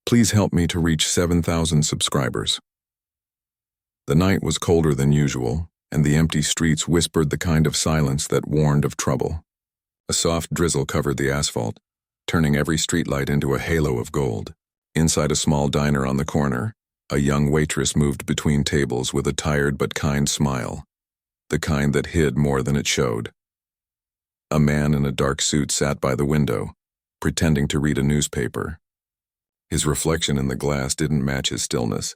Please help me to reach 7,000 subscribers. The night was colder than usual, and the empty streets whispered the kind of silence that warned of trouble. A soft drizzle covered the asphalt, turning every streetlight into a halo of gold. Inside a small diner on the corner, a young waitress moved between tables with a tired but kind smile, the kind that hid more than it showed. A man in a dark suit sat by the window, pretending to read a newspaper. His reflection in the glass didn't match his stillness.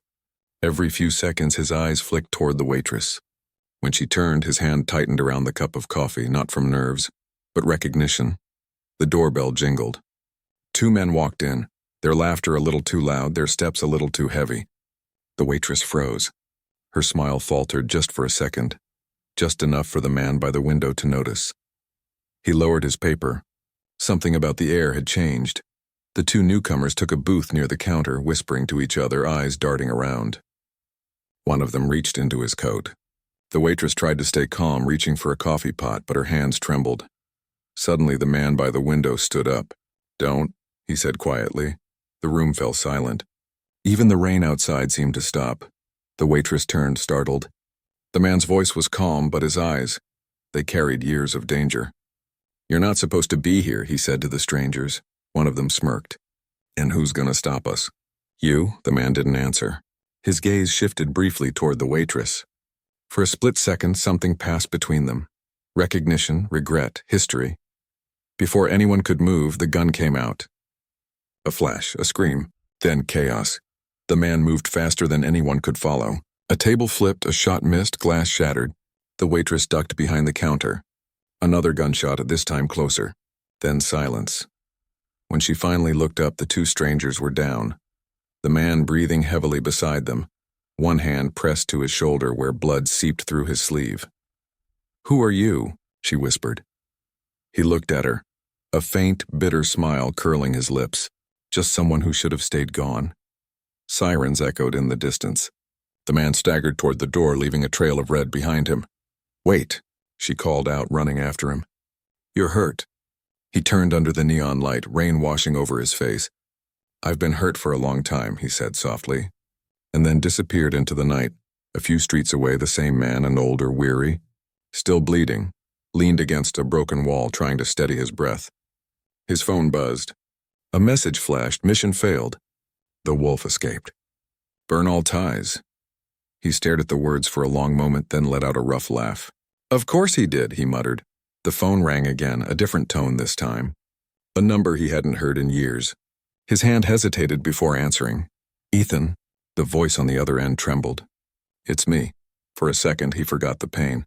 Every few seconds his eyes flicked toward the waitress. When she turned, his hand tightened around the cup of coffee, not from nerves, but recognition. The doorbell jingled. Two men walked in, their laughter a little too loud, their steps a little too heavy. The waitress froze. Her smile faltered just for a second, just enough for the man by the window to notice. He lowered his paper. Something about the air had changed. The two newcomers took a booth near the counter, whispering to each other, eyes darting around. One of them reached into his coat. The waitress tried to stay calm, reaching for a coffee pot, but her hands trembled. Suddenly, the man by the window stood up. "Don't," he said quietly. The room fell silent. Even the rain outside seemed to stop. The waitress turned, startled. The man's voice was calm, but his eyes, they carried years of danger. "You're not supposed to be here," he said to the strangers. One of them smirked. "And who's gonna stop us?" "You?" The man didn't answer. His gaze shifted briefly toward the waitress. For a split second, something passed between them. Recognition, regret, history. Before anyone could move, the gun came out. A flash, a scream, then chaos. The man moved faster than anyone could follow. A table flipped, a shot missed, glass shattered. The waitress ducked behind the counter. Another gunshot, this time closer. Then silence. When she finally looked up, the two strangers were down. The man breathing heavily beside them, one hand pressed to his shoulder where blood seeped through his sleeve. "Who are you?" she whispered. He looked at her, a faint, bitter smile curling his lips. Just someone who should have stayed gone. Sirens echoed in the distance. The man staggered toward the door, leaving a trail of red behind him. "Wait," she called out, running after him. "You're hurt." He turned under the neon light, rain washing over his face. "I've been hurt for a long time," he said softly, and then disappeared into the night. A few streets away, the same man, an older, weary, still bleeding, leaned against a broken wall, trying to steady his breath. His phone buzzed. A message flashed, "Mission failed." The wolf escaped. "Burn all ties." He stared at the words for a long moment, then let out a rough laugh. "Of course he did," he muttered. The phone rang again, a different tone this time. A number he hadn't heard in years. His hand hesitated before answering. "Ethan." The voice on the other end trembled. "It's me." For a second, he forgot the pain.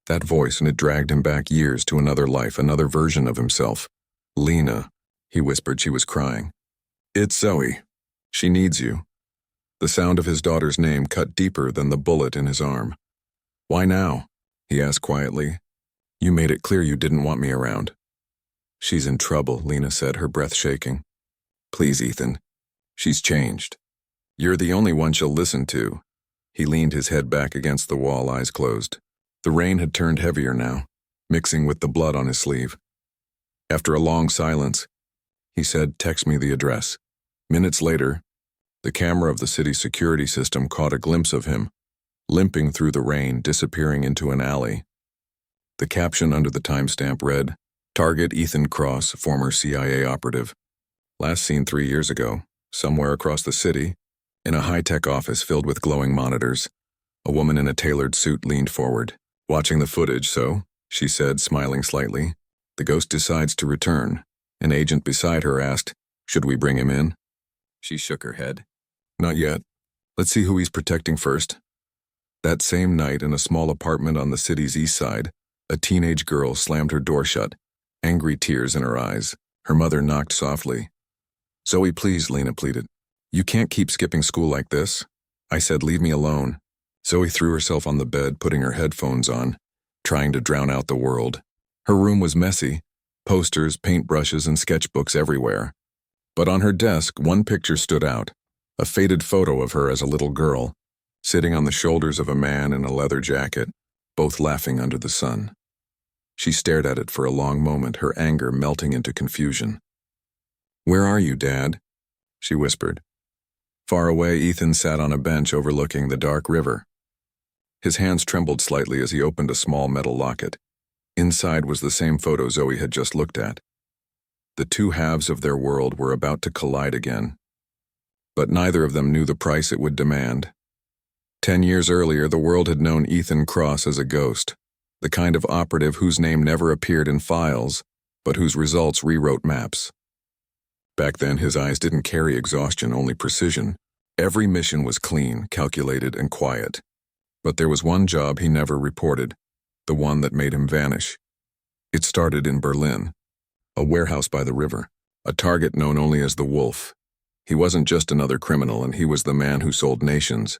That voice, and it dragged him back years to another life, another version of himself. "Lena," he whispered. She was crying. "It's Zoe. She needs you." The sound of his daughter's name cut deeper than the bullet in his arm. "Why now?" he asked quietly. "You made it clear you didn't want me around." "She's in trouble," Lena said, her breath shaking. "Please, Ethan. She's changed. You're the only one she'll listen to." He leaned his head back against the wall, eyes closed. The rain had turned heavier now, mixing with the blood on his sleeve. After a long silence, he said, "Text me the address." Minutes later, the camera of the city's security system caught a glimpse of him, limping through the rain, disappearing into an alley. The caption under the timestamp read, "Target Ethan Cross, former CIA operative. Last seen 3 years ago, somewhere across the city, in a high-tech office filled with glowing monitors." A woman in a tailored suit leaned forward. "Watching the footage, so," she said, smiling slightly. "The ghost decides to return." An agent beside her asked, "Should we bring him in?" She shook her head. "Not yet. Let's see who he's protecting first." That same night, in a small apartment on the city's east side, a teenage girl slammed her door shut, angry tears in her eyes. Her mother knocked softly. "Zoe, please," Lena pleaded. "You can't keep skipping school like this." I said, "Leave me alone." Zoe threw herself on the bed, putting her headphones on, trying to drown out the world. Her room was messy, posters, paintbrushes, and sketchbooks everywhere. But on her desk, one picture stood out, a faded photo of her as a little girl, sitting on the shoulders of a man in a leather jacket, both laughing under the sun. She stared at it for a long moment, her anger melting into confusion. "Where are you, Dad?" she whispered. Far away, Ethan sat on a bench overlooking the dark river. His hands trembled slightly as he opened a small metal locket. Inside was the same photo Zoe had just looked at. The two halves of their world were about to collide again. But neither of them knew the price it would demand. 10 years earlier, the world had known Ethan Cross as a ghost, the kind of operative whose name never appeared in files, but whose results rewrote maps. Back then, his eyes didn't carry exhaustion, only precision. Every mission was clean, calculated, and quiet. But there was one job he never reported, the one that made him vanish. It started in Berlin, a warehouse by the river, a target known only as the Wolf. He wasn't just another criminal, and he was the man who sold nations.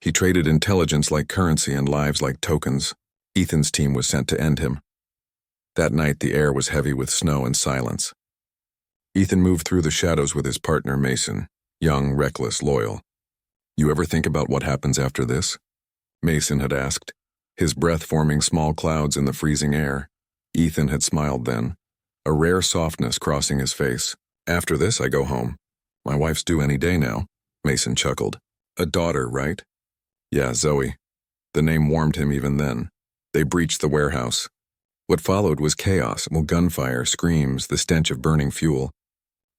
He traded intelligence like currency and lives like tokens. Ethan's team was sent to end him. That night, the air was heavy with snow and silence. Ethan moved through the shadows with his partner Mason, young, reckless, loyal. "You ever think about what happens after this?" Mason had asked, his breath forming small clouds in the freezing air. Ethan had smiled then, a rare softness crossing his face. "After this, I go home. My wife's due any day now," Mason chuckled. "A daughter, right?" "Yeah, Zoe." The name warmed him even then. They breached the warehouse. What followed was chaos, gunfire, screams, the stench of burning fuel.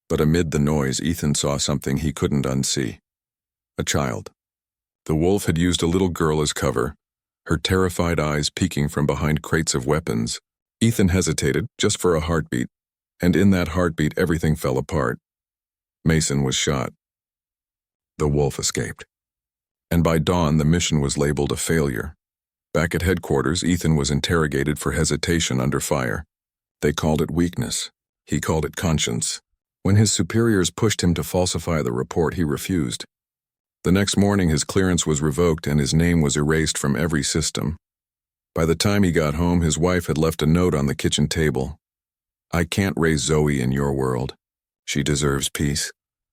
But amid the noise, Ethan saw something he couldn't unsee. A child. The Wolf had used a little girl as cover, her terrified eyes peeking from behind crates of weapons. Ethan hesitated, just for a heartbeat, and in that heartbeat everything fell apart. Mason was shot. The Wolf escaped. And by dawn, the mission was labeled a failure. Back at headquarters, Ethan was interrogated for hesitation under fire. They called it weakness. He called it conscience. When his superiors pushed him to falsify the report, he refused. The next morning, his clearance was revoked and his name was erased from every system. By the time he got home, his wife had left a note on the kitchen table. "I can't raise Zoe in your world. She deserves peace."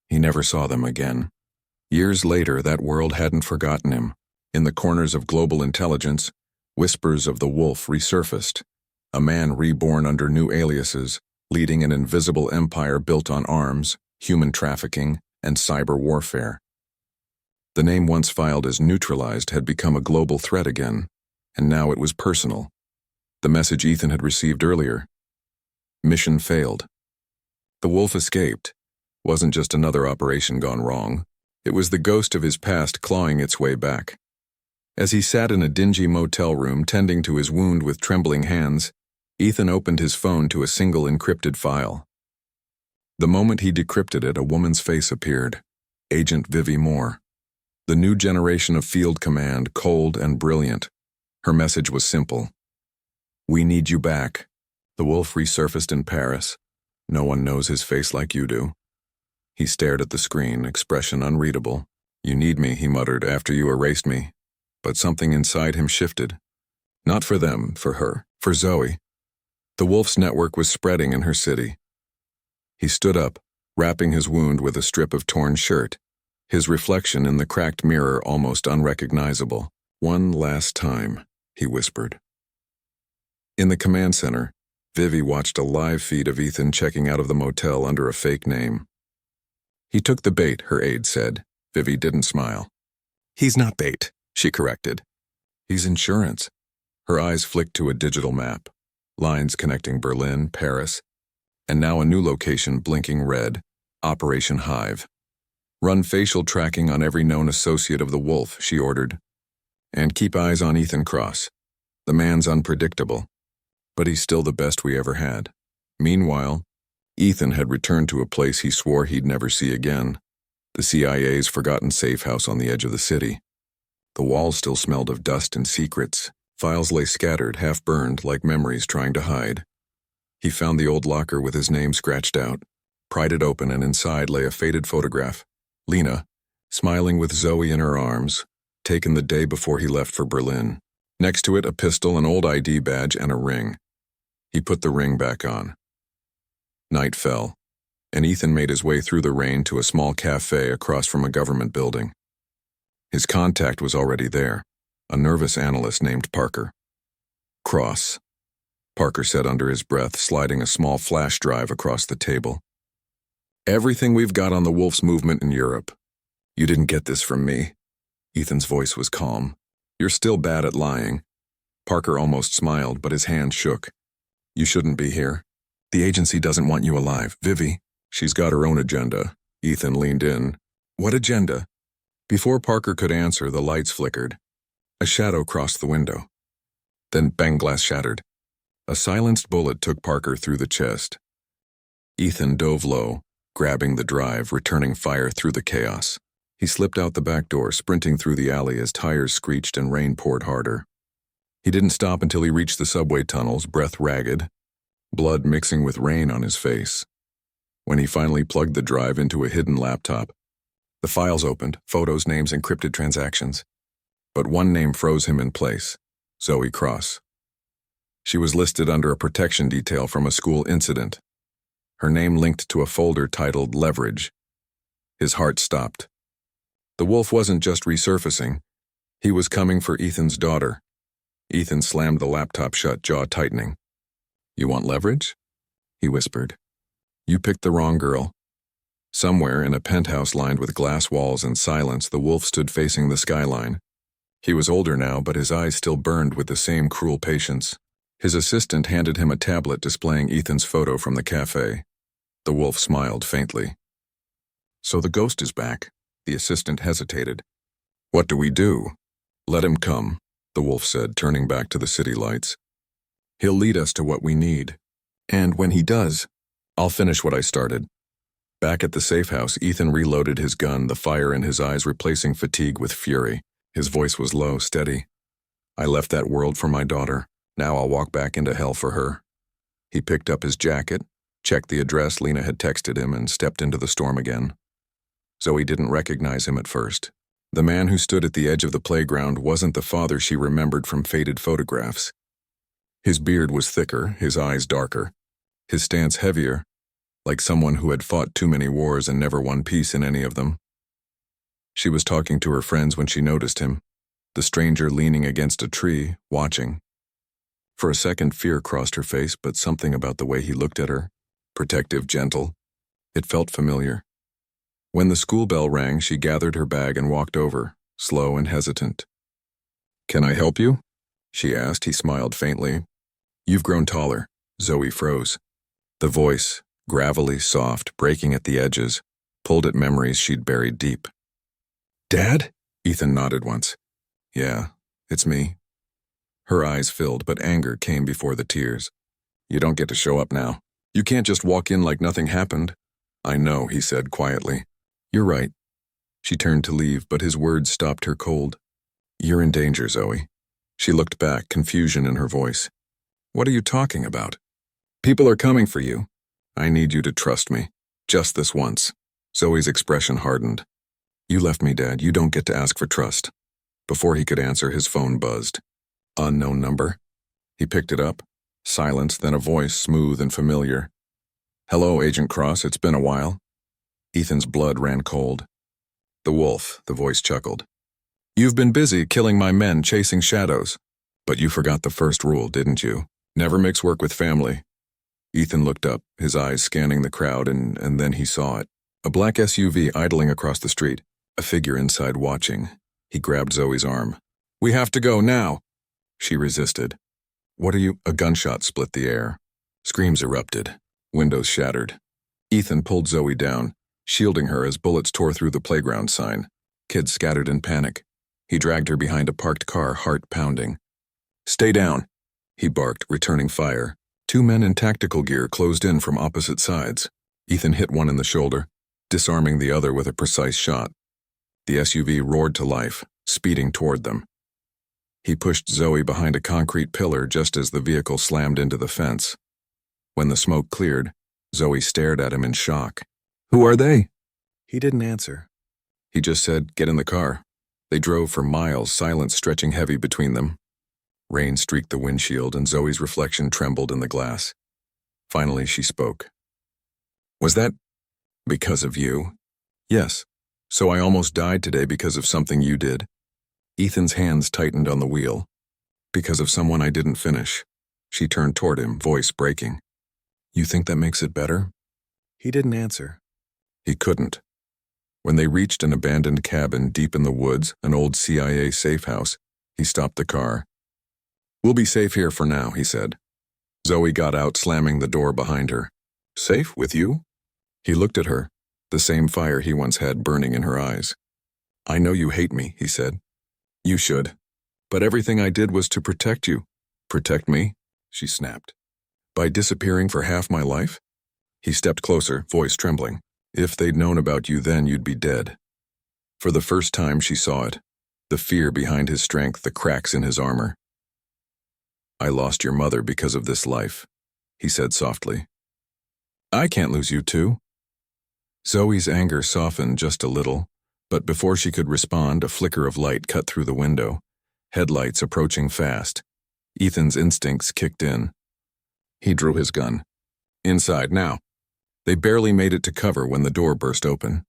He never saw them again. Years later, that world hadn't forgotten him. In the corners of global intelligence, whispers of the Wolf resurfaced. A man reborn under new aliases, leading an invisible empire built on arms, human trafficking, and cyber warfare. The name once filed as neutralized had become a global threat again, and now it was personal. The message Ethan had received earlier. Mission failed. The Wolf escaped. Wasn't just another operation gone wrong. It was the ghost of his past clawing its way back. As he sat in a dingy motel room tending to his wound with trembling hands, Ethan opened his phone to a single encrypted file. The moment he decrypted it, a woman's face appeared. Agent Vivi Moore. The new generation of field command, cold and brilliant. Her message was simple. "We need you back." The Wolf resurfaced in Paris. "No one knows his face like you do." He stared at the screen, expression unreadable. "You need me," he muttered, "after you erased me." But something inside him shifted. Not for them, for her, for Zoe. The Wolf's network was spreading in her city. He stood up, wrapping his wound with a strip of torn shirt, his reflection in the cracked mirror almost unrecognizable. "One last time," he whispered. In the command center, Vivi watched a live feed of Ethan checking out of the motel under a fake name. "He took the bait," her aide said. Vivi didn't smile. "He's not bait," she corrected. "He's insurance." Her eyes flicked to a digital map. Lines connecting Berlin, Paris, and now a new location blinking red, Operation Hive. "Run facial tracking on every known associate of the Wolf," she ordered. "And keep eyes on Ethan Cross. The man's unpredictable, but he's still the best we ever had." Meanwhile, Ethan had returned to a place he swore he'd never see again, the CIA's forgotten safe house on the edge of the city. The walls still smelled of dust and secrets. Files lay scattered, half-burned, like memories trying to hide. He found the old locker with his name scratched out, pried it open, and inside lay a faded photograph. Lena, smiling with Zoe in her arms, taken the day before he left for Berlin. Next to it, a pistol, an old ID badge, and a ring. He put the ring back on. Night fell, and Ethan made his way through the rain to a small cafe across from a government building. His contact was already there, a nervous analyst named Parker. "Cross," Parker said under his breath, sliding a small flash drive across the table. "Everything we've got on the Wolf's movement in Europe. You didn't get this from me. Ethan's voice was calm. You're still bad at lying. Parker almost smiled, but his hand shook. You shouldn't be here. The agency doesn't want you alive. Vivi, she's got her own agenda. Ethan leaned in. What agenda? Before Parker could answer, the lights flickered. A shadow crossed the window. Then bang, glass shattered. A silenced bullet took Parker through the chest. Ethan dove low, grabbing the drive, returning fire through the chaos. He slipped out the back door, sprinting through the alley as tires screeched and rain poured harder. He didn't stop until he reached the subway tunnels, breath ragged, blood mixing with rain on his face. When he finally plugged the drive into a hidden laptop, the files opened, photos, names, encrypted transactions. But one name froze him in place, Zoe Cross. She was listed under a protection detail from a school incident. Her name linked to a folder titled Leverage. His heart stopped. The wolf wasn't just resurfacing. He was coming for Ethan's daughter. Ethan slammed the laptop shut, jaw tightening. You want leverage? He whispered. You picked the wrong girl. Somewhere in a penthouse lined with glass walls and silence, the wolf stood facing the skyline. He was older now, but his eyes still burned with the same cruel patience. His assistant handed him a tablet displaying Ethan's photo from the cafe. The wolf smiled faintly. So the ghost is back. The assistant hesitated. What do we do? Let him come, the wolf said, turning back to the city lights. He'll lead us to what we need. And when he does, I'll finish what I started. Back at the safe house, Ethan reloaded his gun, the fire in his eyes replacing fatigue with fury. His voice was low, steady. I left that world for my daughter. Now I'll walk back into hell for her. He picked up his jacket, checked the address Lena had texted him, and stepped into the storm again. Zoe didn't recognize him at first. The man who stood at the edge of the playground wasn't the father she remembered from faded photographs. His beard was thicker, his eyes darker, his stance heavier, like someone who had fought too many wars and never won peace in any of them. She was talking to her friends when she noticed him, the stranger leaning against a tree, watching. For a second, fear crossed her face, but something about the way he looked at her, protective, gentle, it felt familiar. When the school bell rang, she gathered her bag and walked over, slow and hesitant. Can I help you? She asked. He smiled faintly. You've grown taller. Zoe froze. The voice, gravelly, soft, breaking at the edges, pulled at memories she'd buried deep. Dad? Ethan nodded once. Yeah, it's me. Her eyes filled, but anger came before the tears. You don't get to show up now. You can't just walk in like nothing happened. I know, he said quietly. You're right. She turned to leave, but his words stopped her cold. You're in danger, Zoe. She looked back, confusion in her voice. What are you talking about? People are coming for you. I need you to trust me. Just this once. Zoe's expression hardened. You left me, Dad. You don't get to ask for trust. Before he could answer, his phone buzzed. Unknown number. He picked it up. Silence, then a voice, smooth and familiar. Hello, Agent Cross. It's been a while. Ethan's blood ran cold. The wolf, the voice chuckled. You've been busy killing my men, chasing shadows. But you forgot the first rule, didn't you? Never mix work with family. Ethan looked up, his eyes scanning the crowd, and then he saw it. A black SUV idling across the street, a figure inside watching. He grabbed Zoe's arm. We have to go now. She resisted. What are you? A gunshot split the air. Screams erupted. Windows shattered. Ethan pulled Zoe down, shielding her as bullets tore through the playground sign. Kids scattered in panic. He dragged her behind a parked car, heart pounding. Stay down, he barked, returning fire. Two men in tactical gear closed in from opposite sides. Ethan hit one in the shoulder, disarming the other with a precise shot. The SUV roared to life, speeding toward them. He pushed Zoe behind a concrete pillar just as the vehicle slammed into the fence. When the smoke cleared, Zoe stared at him in shock. Who are they? He didn't answer. He just said, get in the car. They drove for miles, silence stretching heavy between them. Rain streaked the windshield and Zoe's reflection trembled in the glass. Finally, she spoke. Was that because of you? Yes. So I almost died today because of something you did. Ethan's hands tightened on the wheel. Because of someone I didn't finish. She turned toward him, voice breaking. You think that makes it better? He didn't answer. He couldn't. When they reached an abandoned cabin deep in the woods, an old CIA safe house, he stopped the car. "We'll be safe here for now," he said. Zoe got out, slamming the door behind her. "Safe with you?" He looked at her, the same fire he once had burning in her eyes. "I know you hate me," he said. "You should. But everything I did was to protect you." "Protect me?" she snapped. "By disappearing for half my life?" He stepped closer, voice trembling. "If they'd known about you then, you'd be dead." For the first time she saw it, the fear behind his strength, the cracks in his armor. "I lost your mother because of this life," he said softly. "I can't lose you too." Zoe's anger softened just a little, but before she could respond, a flicker of light cut through the window, headlights approaching fast. Ethan's instincts kicked in. He drew his gun. "Inside now." They barely made it to cover when the door burst open.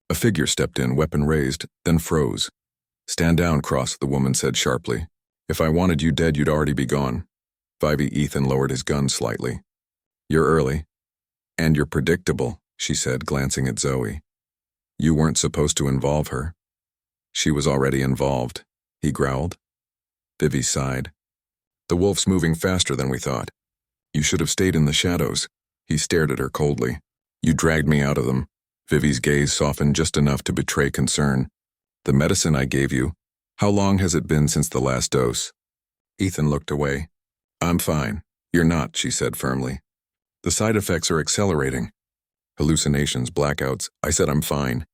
A figure stepped in, weapon raised, then froze. "Stand down, Cross," the woman said sharply. "If I wanted you dead, you'd already be gone." Ethan lowered his gun slightly. "You're early. And you're predictable," she said, glancing at Zoe. "You weren't supposed to involve her." "She was already involved," he growled. Vivi sighed. "The wolf's moving faster than we thought. You should have stayed in the shadows." He stared at her coldly. "You dragged me out of them." Vivi's gaze softened just enough to betray concern. "The medicine I gave you, how long has it been since the last dose?" Ethan looked away. "I'm fine." "You're not," she said firmly. "The side effects are accelerating. Hallucinations, blackouts. I said I'm fine."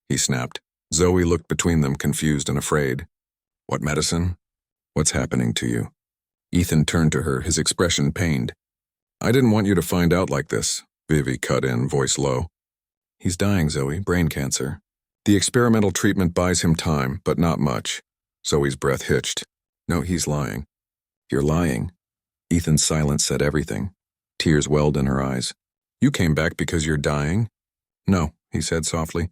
He snapped. Zoe looked between them, confused and afraid. "What medicine? What's happening to you?" Ethan turned to her, his expression pained. "I didn't want you to find out like this," Vivi cut in, voice low. "He's dying, Zoe, brain cancer. The experimental treatment buys him time, but not much." Zoe's breath hitched. "No, he's lying." "You're lying." Ethan's silence said everything. Tears welled in her eyes. "You came back because you're dying?" "No," he said softly.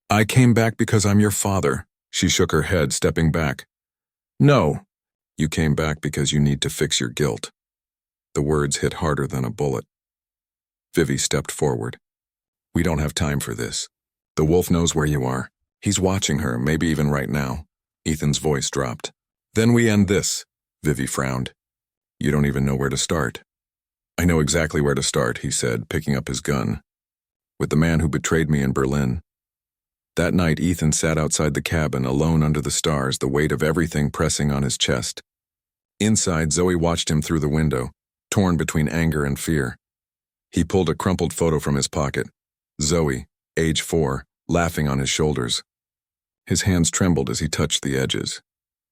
"I came back because I'm your father." She shook her head, stepping back. "No." "You came back because you need to fix your guilt." The words hit harder than a bullet. Vivi stepped forward. "We don't have time for this. The wolf knows where you are. He's watching her, maybe even right now." Ethan's voice dropped. "Then we end this." Vivi frowned. "You don't even know where to start." "I know exactly where to start," he said, picking up his gun. "With the man who betrayed me in Berlin." That night, Ethan sat outside the cabin, alone under the stars, the weight of everything pressing on his chest. Inside, Zoe watched him through the window, torn between anger and fear. He pulled a crumpled photo from his pocket. Zoe, age 4, laughing on his shoulders. His hands trembled as he touched the edges.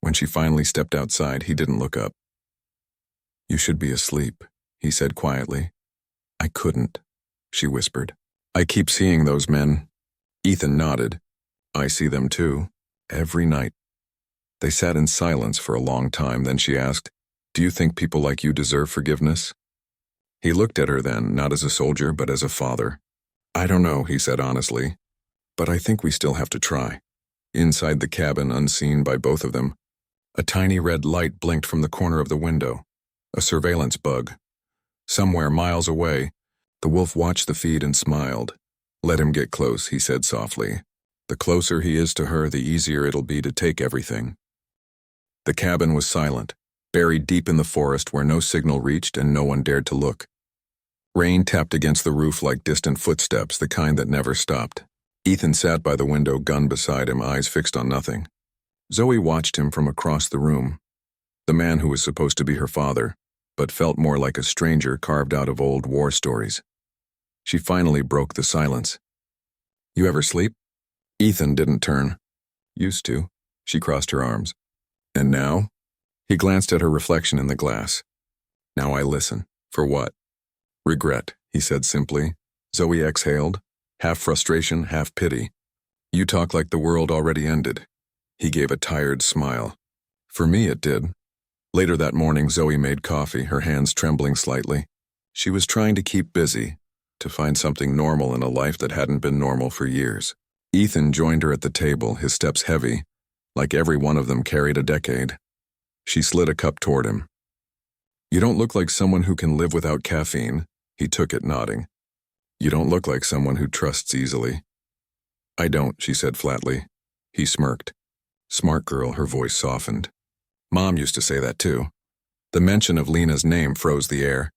When she finally stepped outside, he didn't look up. "You should be asleep," he said quietly. "I couldn't," she whispered. "I keep seeing those men." Ethan nodded. "I see them too, every night." They sat in silence for a long time, then she asked, "Do you think people like you deserve forgiveness?" He looked at her then, not as a soldier, but as a father. "I don't know," he said honestly, "but I think we still have to try." Inside the cabin, unseen by both of them, a tiny red light blinked from the corner of the window. A surveillance bug. Somewhere miles away, the wolf watched the feed and smiled. "Let him get close," he said softly. "The closer he is to her, the easier it'll be to take everything." The cabin was silent, buried deep in the forest where no signal reached and no one dared to look. Rain tapped against the roof like distant footsteps, the kind that never stopped. Ethan sat by the window, gun beside him, eyes fixed on nothing. Zoe watched him from across the room. The man who was supposed to be her father, but felt more like a stranger carved out of old war stories. She finally broke the silence. "You ever sleep?" Ethan didn't turn. "Used to." She crossed her arms. "And now?" He glanced at her reflection in the glass. "Now I listen. For what?" "Regret," he said simply. Zoe exhaled, half frustration, half pity. "You talk like the world already ended." He gave a tired smile. "For me it did." Later that morning, Zoe made coffee, her hands trembling slightly. She was trying to keep busy, to find something normal in a life that hadn't been normal for years. Ethan joined her at the table, his steps heavy, like every one of them carried a decade. She slid a cup toward him. "You don't look like someone who can live without caffeine." He took it, nodding. "You don't look like someone who trusts easily." I don't, she said flatly. He smirked. Smart girl, her voice softened. Mom used to say that too. The mention of Lena's name froze the air.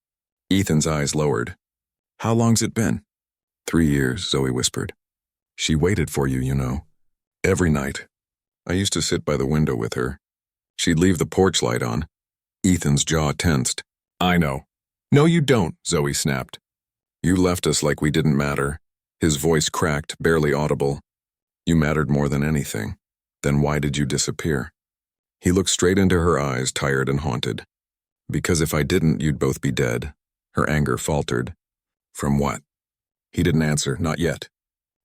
Ethan's eyes lowered. How long's it been? 3 years, Zoe whispered. She waited for you, you know. Every night. I used to sit by the window with her. She'd leave the porch light on. Ethan's jaw tensed. I know. No, you don't, Zoe snapped. You left us like we didn't matter. His voice cracked, barely audible. You mattered more than anything. Then why did you disappear? He looked straight into her eyes, tired and haunted. Because if I didn't, you'd both be dead. Her anger faltered. From what? He didn't answer, not yet.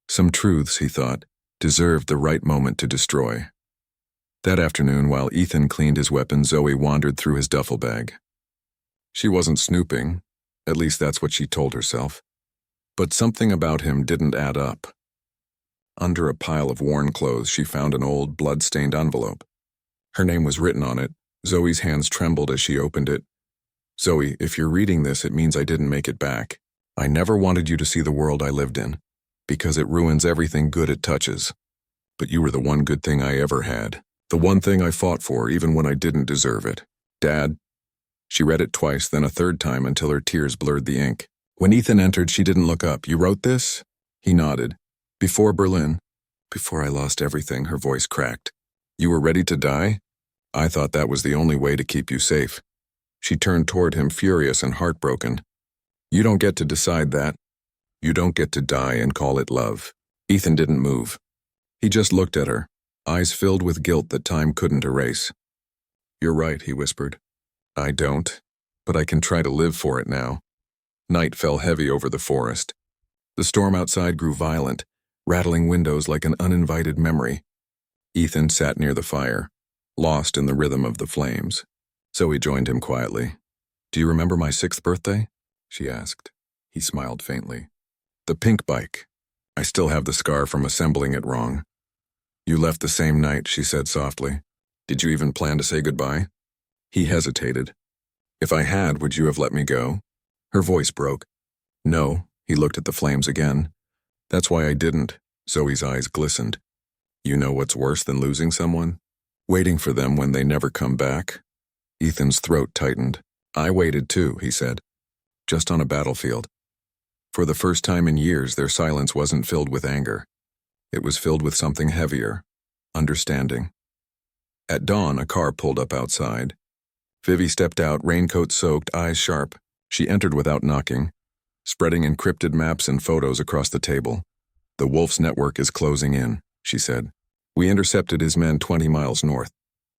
Some truths, he thought, deserved the right moment to destroy. That afternoon, while Ethan cleaned his weapon, Zoe wandered through his duffel bag. She wasn't snooping, at least that's what she told herself. But something about him didn't add up. Under a pile of worn clothes, she found an old, blood-stained envelope. Her name was written on it. Zoe's hands trembled as she opened it. Zoe, if you're reading this, it means I didn't make it back. I never wanted you to see the world I lived in, because it ruins everything good it touches. But you were the one good thing I ever had. The one thing I fought for, even when I didn't deserve it. Dad. She read it twice, then a third time until her tears blurred the ink. When Ethan entered, she didn't look up. You wrote this? He nodded. Before Berlin. Before I lost everything, her voice cracked. You were ready to die? I thought that was the only way to keep you safe. She turned toward him, furious and heartbroken. You don't get to decide that. You don't get to die and call it love. Ethan didn't move. He just looked at her, eyes filled with guilt that time couldn't erase. You're right, he whispered. I don't, but I can try to live for it now. Night fell heavy over the forest. The storm outside grew violent, rattling windows like an uninvited memory. Ethan sat near the fire, lost in the rhythm of the flames. Zoe joined him quietly. Do you remember my 6th birthday? She asked. He smiled faintly. The pink bike. I still have the scar from assembling it wrong. You left the same night, she said softly. Did you even plan to say goodbye? He hesitated. If I had, would you have let me go? Her voice broke. No, he looked at the flames again. That's why I didn't. Zoe's eyes glistened. You know what's worse than losing someone? Waiting for them when they never come back. Ethan's throat tightened. I waited too, he said. Just on a battlefield. For the first time in years, their silence wasn't filled with anger. It was filled with something heavier. Understanding. At dawn, a car pulled up outside. Vivi stepped out, raincoat soaked, eyes sharp. She entered without knocking, spreading encrypted maps and photos across the table. The Wolf's network is closing in, she said. We intercepted his men 20 miles north.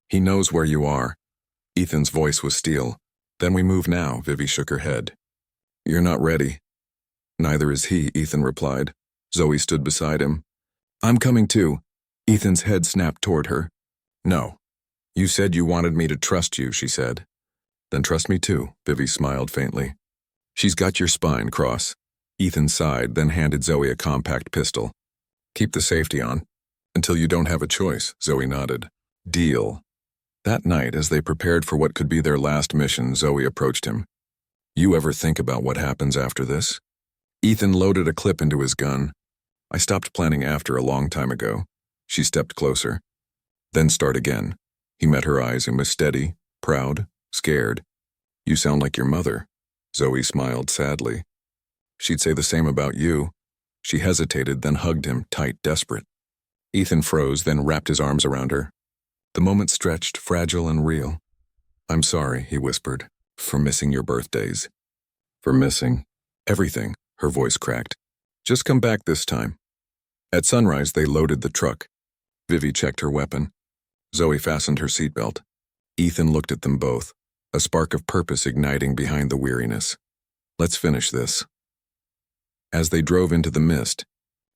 He knows where you are. Ethan's voice was steel. Then we move now, Vivi shook her head. You're not ready. Neither is he, Ethan replied. Zoe stood beside him. I'm coming too. Ethan's head snapped toward her. No. You said you wanted me to trust you, she said. Then trust me too, Vivi smiled faintly. She's got your spine, Cross. Ethan sighed, then handed Zoe a compact pistol. Keep the safety on. Until you don't have a choice, Zoe nodded. Deal. That night, as they prepared for what could be their last mission, Zoe approached him. You ever think about what happens after this? Ethan loaded a clip into his gun. I stopped planning after a long time ago. She stepped closer. Then start again. He met her eyes and was steady, proud, scared. You sound like your mother. Zoe smiled sadly. She'd say the same about you. She hesitated, then hugged him, tight, desperate. Ethan froze, then wrapped his arms around her. The moment stretched, fragile and real. I'm sorry, he whispered, for missing your birthdays. For missing everything, her voice cracked. Just come back this time. At sunrise, they loaded the truck. Vivi checked her weapon. Zoe fastened her seatbelt. Ethan looked at them both, a spark of purpose igniting behind the weariness. Let's finish this. As they drove into the mist,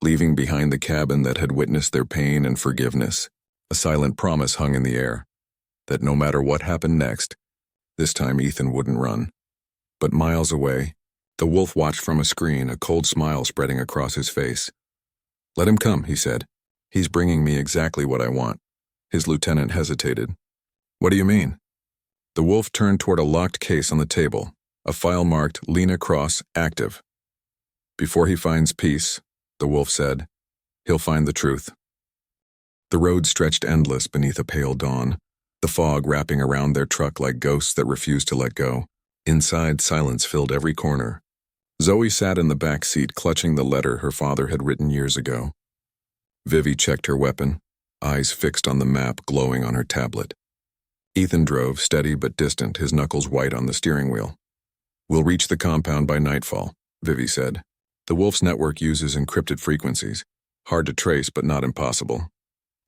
leaving behind the cabin that had witnessed their pain and forgiveness, a silent promise hung in the air, that no matter what happened next, this time Ethan wouldn't run. But miles away, the wolf watched from a screen, a cold smile spreading across his face. Let him come, he said. He's bringing me exactly what I want. His lieutenant hesitated. What do you mean? The wolf turned toward a locked case on the table, a file marked Lena Cross active. Before he finds peace, the wolf said, He'll find the truth. The road stretched endless beneath a pale dawn, the fog wrapping around their truck like ghosts that refused to let go. Inside, silence filled every corner. Zoe sat in the back seat, clutching the letter her father had written years ago. Vivi checked her weapon, eyes fixed on the map glowing on her tablet. Ethan drove, steady but distant, his knuckles white on the steering wheel. "We'll reach the compound by nightfall," Vivi said. "The Wolf's network uses encrypted frequencies. Hard to trace, but not impossible."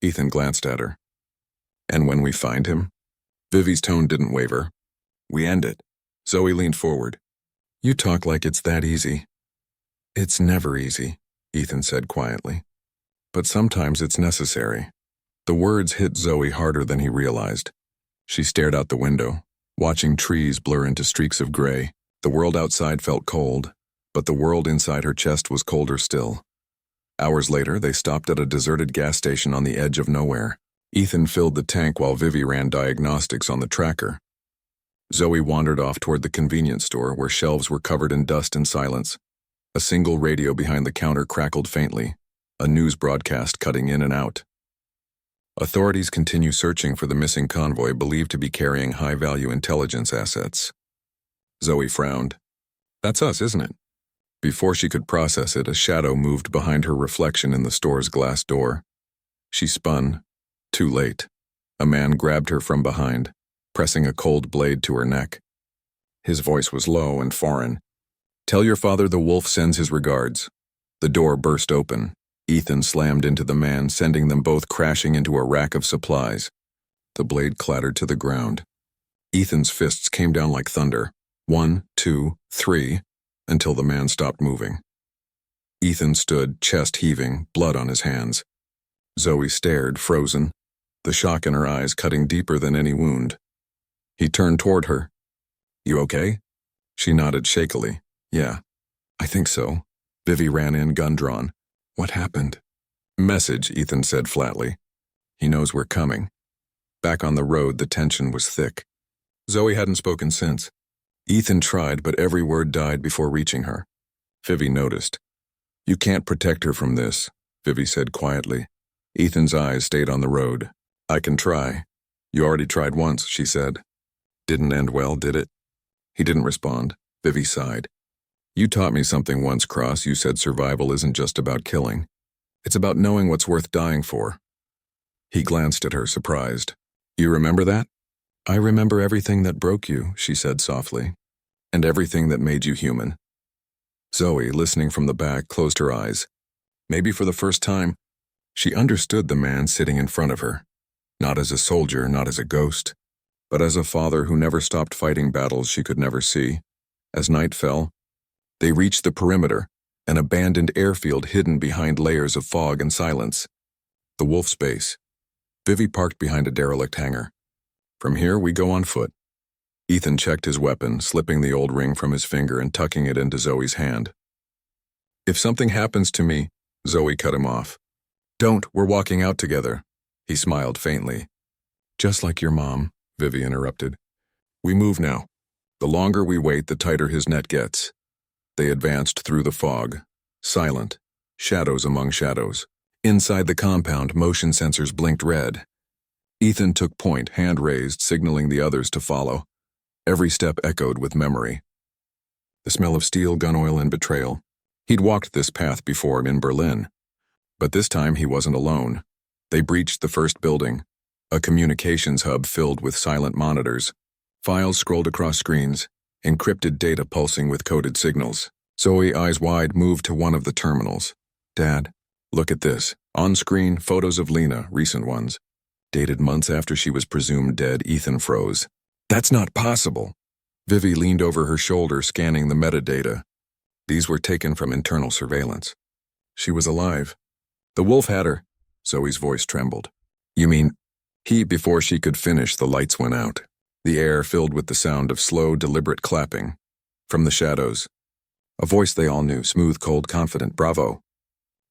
Ethan glanced at her. "And when we find him?" Vivi's tone didn't waver. "We end it." Zoe leaned forward. "You talk like it's that easy." "It's never easy," Ethan said quietly. "But sometimes it's necessary." The words hit Zoe harder than he realized. She stared out the window, watching trees blur into streaks of gray. The world outside felt cold, but the world inside her chest was colder still. Hours later, they stopped at a deserted gas station on the edge of nowhere. Ethan filled the tank while Vivi ran diagnostics on the tracker. Zoe wandered off toward the convenience store where shelves were covered in dust and silence. A single radio behind the counter crackled faintly, a news broadcast cutting in and out. "Authorities continue searching for the missing convoy believed to be carrying high-value intelligence assets." Zoe frowned. "That's us, isn't it?" Before she could process it, a shadow moved behind her reflection in the store's glass door. She spun. Too late. A man grabbed her from behind, pressing a cold blade to her neck. His voice was low and foreign. "Tell your father the Wolf sends his regards." The door burst open. Ethan slammed into the man, sending them both crashing into a rack of supplies. The blade clattered to the ground. Ethan's fists came down like thunder. 1, 2, 3, until the man stopped moving. Ethan stood, chest heaving, blood on his hands. Zoe stared, frozen, the shock in her eyes cutting deeper than any wound. He turned toward her. "You okay?" She nodded shakily. "Yeah, I think so." Vivi ran in, gun drawn. "What happened?" "Message," Ethan said flatly. "He knows we're coming." Back on the road, the tension was thick. Zoe hadn't spoken since. Ethan tried, but every word died before reaching her. Vivi noticed. "You can't protect her from this," Vivi said quietly. Ethan's eyes stayed on the road. "I can try." "You already tried once," she said. "Didn't end well, did it?" He didn't respond. Vivi sighed. "You taught me something once, Cross. You said survival isn't just about killing. It's about knowing what's worth dying for." He glanced at her, surprised. "You remember that?" "I remember everything that broke you," she said softly. "And everything that made you human." Zoe, listening from the back, closed her eyes. Maybe for the first time, she understood the man sitting in front of her. Not as a soldier, not as a ghost, but as a father who never stopped fighting battles she could never see. As night fell, they reached the perimeter, an abandoned airfield hidden behind layers of fog and silence. The Wolf's base. Vivi parked behind a derelict hangar. "From here, we go on foot." Ethan checked his weapon, slipping the old ring from his finger and tucking it into Zoe's hand. "If something happens to me," Zoe cut him off. "Don't, we're walking out together." He smiled faintly. "Just like your mom," Vivi interrupted. "We move now. The longer we wait, the tighter his net gets." They advanced through the fog, silent, shadows among shadows. Inside the compound, motion sensors blinked red. Ethan took point, hand raised, signaling the others to follow. Every step echoed with memory. The smell of steel, gun oil, and betrayal. He'd walked this path before in Berlin. But this time he wasn't alone. They breached the first building, a communications hub filled with silent monitors. Files scrolled across screens, encrypted data pulsing with coded signals. Zoe, eyes wide, moved to one of the terminals. "Dad, look at this." On screen, photos of Lena, recent ones. Dated months after she was presumed dead. Ethan froze. "That's not possible." Vivi leaned over her shoulder, scanning the metadata. These were taken from internal surveillance. She was alive. "The Wolf had her." Zoe's voice trembled. "You mean?" Before she could finish, the lights went out. The air filled with the sound of slow, deliberate clapping. From the shadows, a voice they all knew, smooth, cold, confident. "Bravo."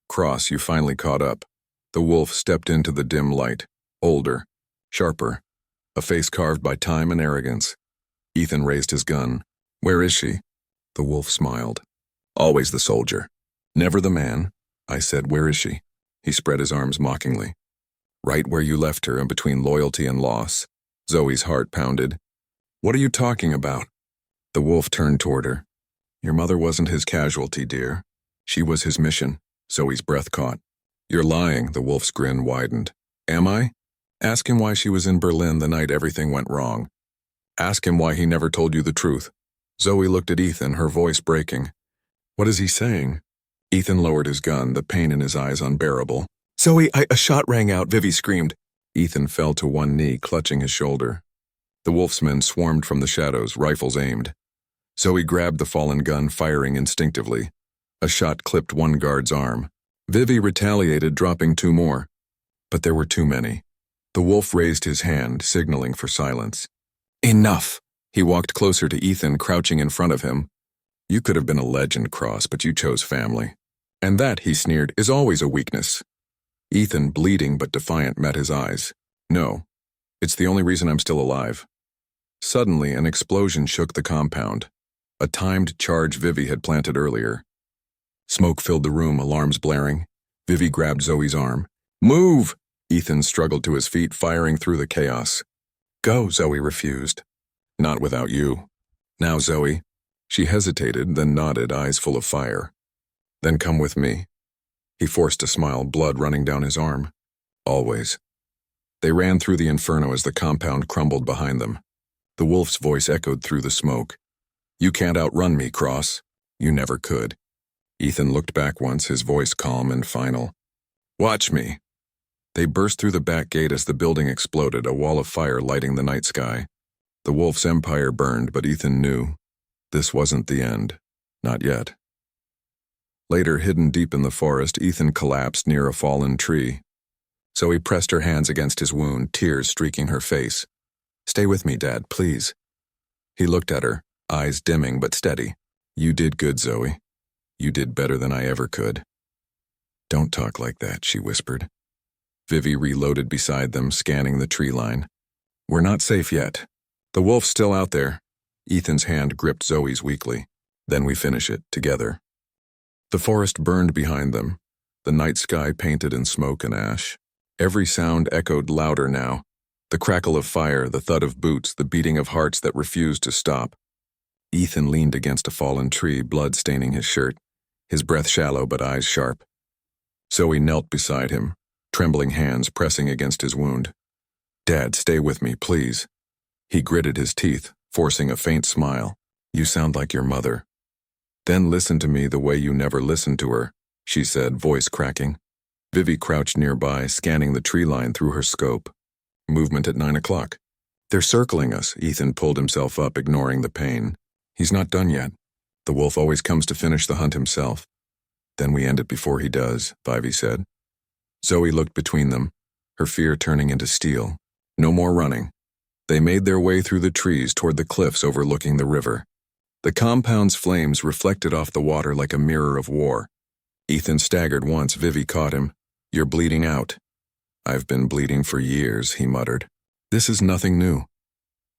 "Cross, you finally caught up." The Wolf stepped into the dim light, older, sharper, a face carved by time and arrogance. Ethan raised his gun. "Where is she?" The Wolf smiled. "Always the soldier. Never the man." I said, "Where is she?" He spread his arms mockingly. Right where you left her, and between loyalty and loss. Zoe's heart pounded. What are you talking about? The wolf turned toward her. Your mother wasn't his casualty, dear. She was his mission. Zoe's breath caught. You're lying, the wolf's grin widened. Am I? Ask him why she was in Berlin the night everything went wrong. Ask him why he never told you the truth. Zoe looked at Ethan, her voice breaking. What is he saying? Ethan lowered his gun, the pain in his eyes unbearable. Zoe, a shot rang out, Vivi screamed. Ethan fell to one knee, clutching his shoulder. The wolf's men swarmed from the shadows, rifles aimed. Zoe grabbed the fallen gun, firing instinctively. A shot clipped one guard's arm. Vivi retaliated, dropping two more. But there were too many. The wolf raised his hand, signaling for silence. Enough! He walked closer to Ethan, crouching in front of him. You could have been a legend, Cross, but you chose family. And that, he sneered, is always a weakness. Ethan, bleeding but defiant, met his eyes. No. It's the only reason I'm still alive. Suddenly, an explosion shook the compound. A timed charge Vivi had planted earlier. Smoke filled the room, alarms blaring. Vivi grabbed Zoe's arm. Move! Ethan struggled to his feet, firing through the chaos. Go, Zoe refused. Not without you. Now, Zoe. She hesitated, then nodded, eyes full of fire. Then come with me. He forced a smile, blood running down his arm. Always. They ran through the inferno as the compound crumbled behind them. The wolf's voice echoed through the smoke. You can't outrun me, Cross. You never could. Ethan looked back once, his voice calm and final. Watch me. They burst through the back gate as the building exploded, a wall of fire lighting the night sky. The wolf's empire burned, but Ethan knew. This wasn't the end. Not yet. Later, hidden deep in the forest, Ethan collapsed near a fallen tree. Zoe pressed her hands against his wound, tears streaking her face. Stay with me, Dad, please. He looked at her, eyes dimming but steady. You did good, Zoe. You did better than I ever could. Don't talk like that, she whispered. Vivi reloaded beside them, scanning the tree line. We're not safe yet. The wolf's still out there. Ethan's hand gripped Zoe's weakly. Then we finish it, together. The forest burned behind them, the night sky painted in smoke and ash. Every sound echoed louder now. The crackle of fire, the thud of boots, the beating of hearts that refused to stop. Ethan leaned against a fallen tree, blood staining his shirt, his breath shallow but eyes sharp. Zoe knelt beside him, trembling hands pressing against his wound. Dad, stay with me, please. He gritted his teeth, forcing a faint smile. You sound like your mother. Then listen to me the way you never listened to her, she said, voice cracking. Vivi crouched nearby, scanning the tree line through her scope. Movement at 9 o'clock. They're circling us, Ethan pulled himself up, ignoring the pain. He's not done yet. The wolf always comes to finish the hunt himself. Then we end it before he does, Vivi said. Zoe looked between them, her fear turning into steel. No more running. They made their way through the trees toward the cliffs overlooking the river. The compound's flames reflected off the water like a mirror of war. Ethan staggered once. Vivi caught him. You're bleeding out. I've been bleeding for years, he muttered. This is nothing new.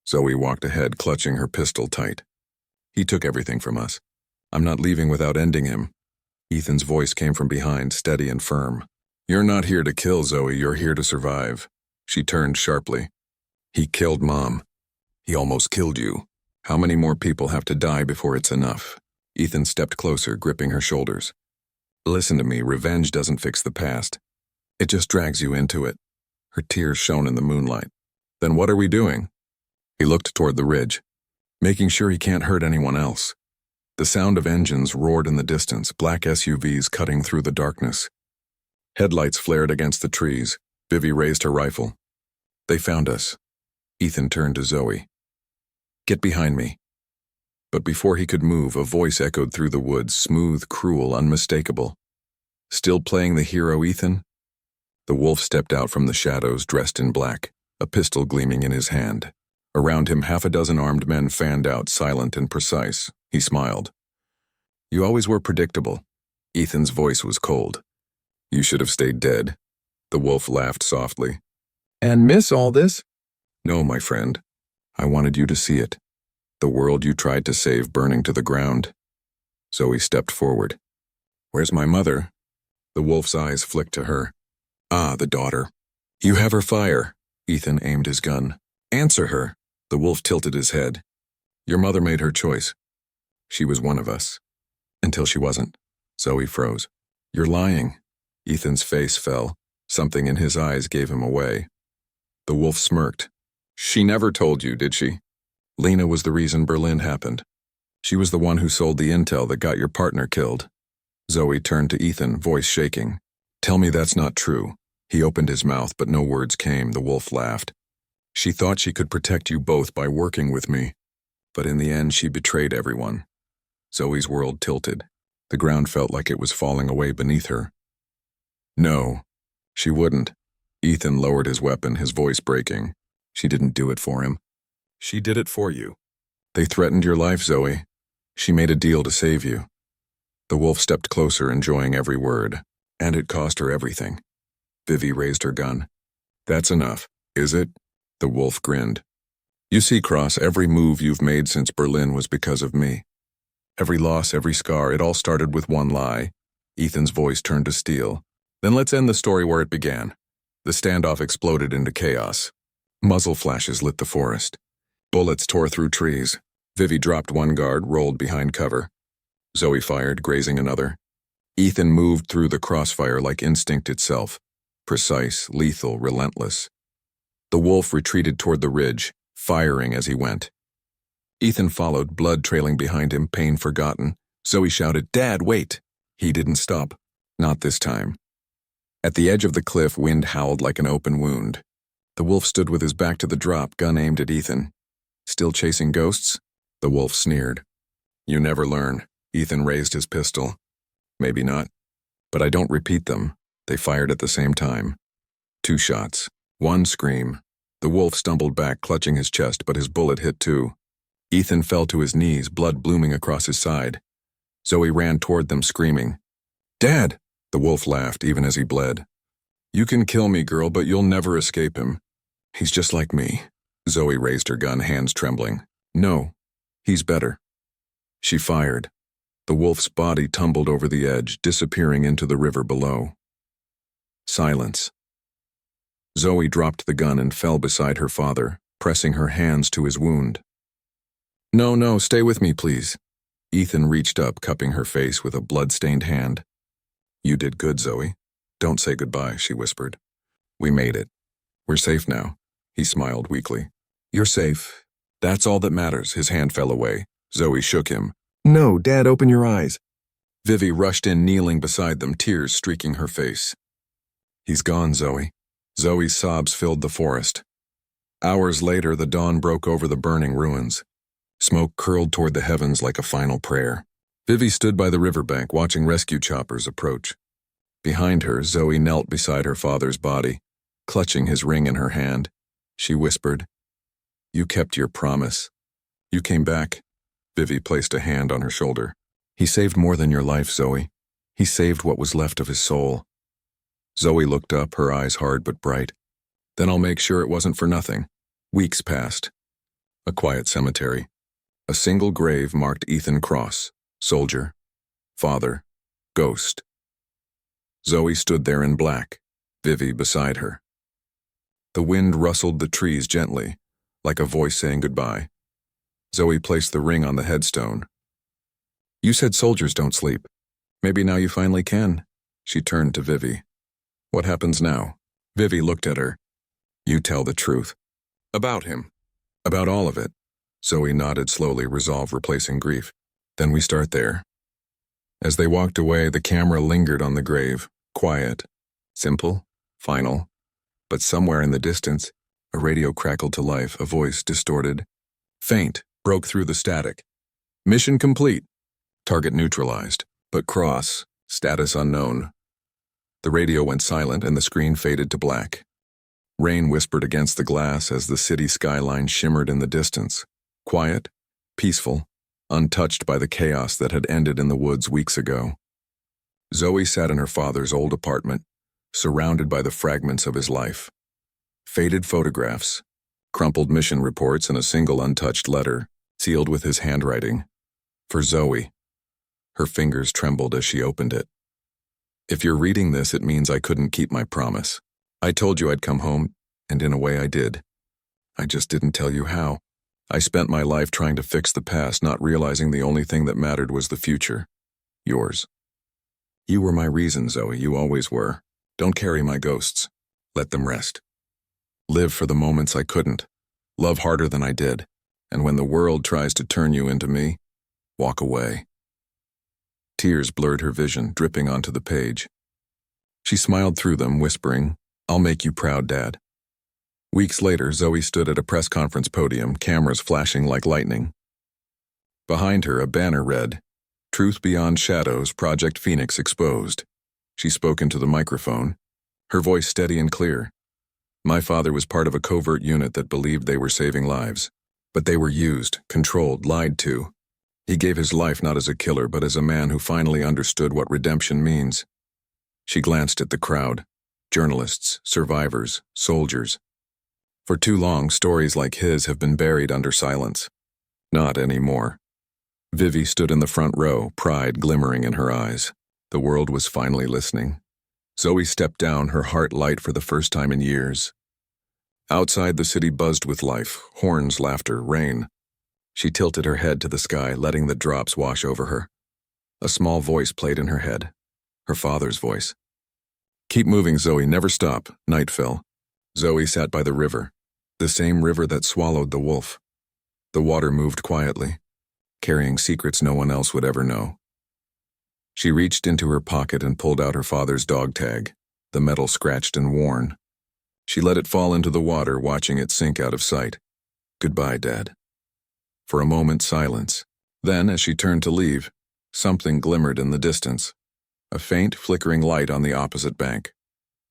Zoe walked ahead, clutching her pistol tight. He took everything from us. I'm not leaving without ending him. Ethan's voice came from behind, steady and firm. You're not here to kill, Zoe, you're here to survive. She turned sharply. He killed Mom. He almost killed you. How many more people have to die before it's enough? Ethan stepped closer, gripping her shoulders. Listen to me, revenge doesn't fix the past. It just drags you into it. Her tears shone in the moonlight. Then what are we doing? He looked toward the ridge, making sure he can't hurt anyone else. The sound of engines roared in the distance, black SUVs cutting through the darkness. Headlights flared against the trees. Vivi raised her rifle. They found us. Ethan turned to Zoe. Get behind me. But before he could move, a voice echoed through the woods, smooth, cruel, unmistakable. Still playing the hero, Ethan? The wolf stepped out from the shadows, dressed in black, a pistol gleaming in his hand. Around him, half a dozen armed men fanned out, silent and precise. He smiled. You always were predictable. Ethan's voice was cold. You should have stayed dead. The wolf laughed softly. And miss all this? No, my friend. I wanted you to see it. The world you tried to save burning to the ground. Zoe stepped forward. Where's my mother? The wolf's eyes flicked to her. Ah, the daughter. You have her fire. Ethan aimed his gun. Answer her. The wolf tilted his head. Your mother made her choice. She was one of us. Until she wasn't. Zoe froze. You're lying. Ethan's face fell. Something in his eyes gave him away. The wolf smirked. She never told you, did she? Lena was the reason Berlin happened. She was the one who sold the intel that got your partner killed. Zoe turned to Ethan, voice shaking. Tell me that's not true. He opened his mouth, but no words came. The wolf laughed. She thought she could protect you both by working with me. But in the end, she betrayed everyone. Zoe's world tilted. The ground felt like it was falling away beneath her. No, she wouldn't. Ethan lowered his weapon, his voice breaking. She didn't do it for him. She did it for you. They threatened your life, Zoe. She made a deal to save you. The wolf stepped closer, enjoying every word. And it cost her everything. Vivi raised her gun. That's enough, is it? The wolf grinned. You see, Cross, every move you've made since Berlin was because of me. Every loss, every scar, it all started with one lie. Ethan's voice turned to steel. Then let's end the story where it began. The standoff exploded into chaos. Muzzle flashes lit the forest. Bullets tore through trees. Vivi dropped one guard, rolled behind cover. Zoe fired, grazing another. Ethan moved through the crossfire like instinct itself. Precise, lethal, relentless. The wolf retreated toward the ridge, firing as he went. Ethan followed, blood trailing behind him, pain forgotten. Zoe shouted, Dad, wait! He didn't stop. Not this time. At the edge of the cliff, wind howled like an open wound. The wolf stood with his back to the drop, gun aimed at Ethan. Still chasing ghosts? The wolf sneered. You never learn. Ethan raised his pistol. Maybe not. But I don't repeat them. They fired at the same time. 2 shots. 1 scream. The wolf stumbled back, clutching his chest, but his bullet hit too. Ethan fell to his knees, blood blooming across his side. Zoe ran toward them, screaming. Dad! The wolf laughed, even as he bled. You can kill me, girl, but you'll never escape him. He's just like me. Zoe raised her gun, hands trembling. No, he's better. She fired. The wolf's body tumbled over the edge, disappearing into the river below. Silence. Zoe dropped the gun and fell beside her father, pressing her hands to his wound. No, stay with me, please. Ethan reached up, cupping her face with a blood-stained hand. You did good, Zoe. Don't say goodbye, she whispered. We made it. We're safe now. He smiled weakly. You're safe. That's all that matters. His hand fell away. Zoe shook him. No, Dad, open your eyes. Vivi rushed in, kneeling beside them, tears streaking her face. He's gone, Zoe. Zoe's sobs filled the forest. Hours later, the dawn broke over the burning ruins. Smoke curled toward the heavens like a final prayer. Vivi stood by the riverbank, watching rescue choppers approach. Behind her, Zoe knelt beside her father's body, clutching his ring in her hand. She whispered, You kept your promise. You came back. Vivi placed a hand on her shoulder. He saved more than your life, Zoe. He saved what was left of his soul. Zoe looked up, her eyes hard but bright. Then I'll make sure it wasn't for nothing. Weeks passed. A quiet cemetery. A single grave marked Ethan Cross, soldier, father, ghost. Zoe stood there in black, Vivi beside her. The wind rustled the trees gently, like a voice saying goodbye. Zoe placed the ring on the headstone. You said soldiers don't sleep. Maybe now you finally can. She turned to Vivi. What happens now? Vivi looked at her. You tell the truth. About him. About all of it. Zoe nodded slowly, resolve replacing grief. Then we start there. As they walked away, the camera lingered on the grave, quiet, simple, final. But somewhere in the distance, a radio crackled to life, a voice distorted, faint, broke through the static. Mission complete. Target neutralized, but Cross, status unknown. The radio went silent and the screen faded to black. Rain whispered against the glass as the city skyline shimmered in the distance. Quiet, peaceful, untouched by the chaos that had ended in the woods weeks ago. Zoe sat in her father's old apartment, surrounded by the fragments of his life. Faded photographs, crumpled mission reports, and a single untouched letter, sealed with his handwriting. For Zoe. Her fingers trembled as she opened it. If you're reading this, it means I couldn't keep my promise. I told you I'd come home, and in a way I did. I just didn't tell you how. I spent my life trying to fix the past, not realizing the only thing that mattered was the future. Yours. You were my reason, Zoe, you always were. Don't carry my ghosts. Let them rest. Live for the moments I couldn't. Love harder than I did. And when the world tries to turn you into me, walk away. Tears blurred her vision, dripping onto the page. She smiled through them, whispering, "I'll make you proud, Dad." Weeks later, Zoe stood at a press conference podium, cameras flashing like lightning. Behind her, a banner read, "Truth Beyond Shadows, Project Phoenix Exposed." She spoke into the microphone, her voice steady and clear. "My father was part of a covert unit that believed they were saving lives. But they were used, controlled, lied to. He gave his life not as a killer, but as a man who finally understood what redemption means." She glanced at the crowd. Journalists, survivors, soldiers. For too long, stories like his have been buried under silence. Not anymore. Vivi stood in the front row, pride glimmering in her eyes. The world was finally listening. Zoe stepped down, her heart light for the first time in years. Outside, the city buzzed with life, horns, laughter, rain. She tilted her head to the sky, letting the drops wash over her. A small voice played in her head. Her father's voice. "Keep moving, Zoe, never stop." Night fell. Zoe sat by the river, the same river that swallowed the wolf. The water moved quietly, carrying secrets no one else would ever know. She reached into her pocket and pulled out her father's dog tag, the metal scratched and worn. She let it fall into the water, watching it sink out of sight. "Goodbye, Dad." For a moment, silence. Then, as she turned to leave, something glimmered in the distance. A faint, flickering light on the opposite bank.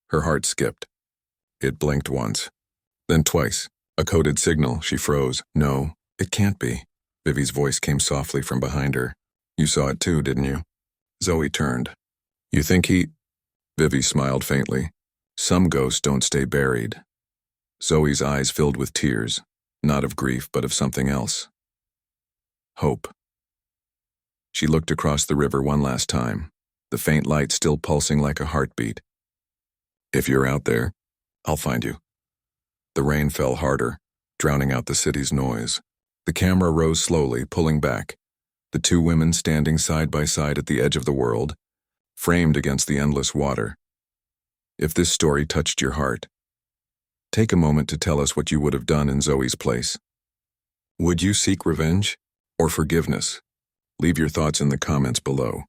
Her heart skipped. It blinked once, then twice. A coded signal. She froze. "No, it can't be." Vivi's voice came softly from behind her. "You saw it too, didn't you?" Zoe turned. "You think he—" Vivi smiled faintly. "Some ghosts don't stay buried." Zoe's eyes filled with tears, not of grief, but of something else. Hope. She looked across the river one last time, the faint light still pulsing like a heartbeat. "If you're out there, I'll find you." The rain fell harder, drowning out the city's noise. The camera rose slowly, pulling back. The two women standing side by side at the edge of the world, framed against the endless water. If this story touched your heart, take a moment to tell us what you would have done in Zoe's place. Would you seek revenge or forgiveness? Leave your thoughts in the comments below.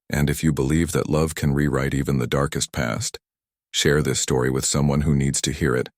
And if you believe that love can rewrite even the darkest past, share this story with someone who needs to hear it.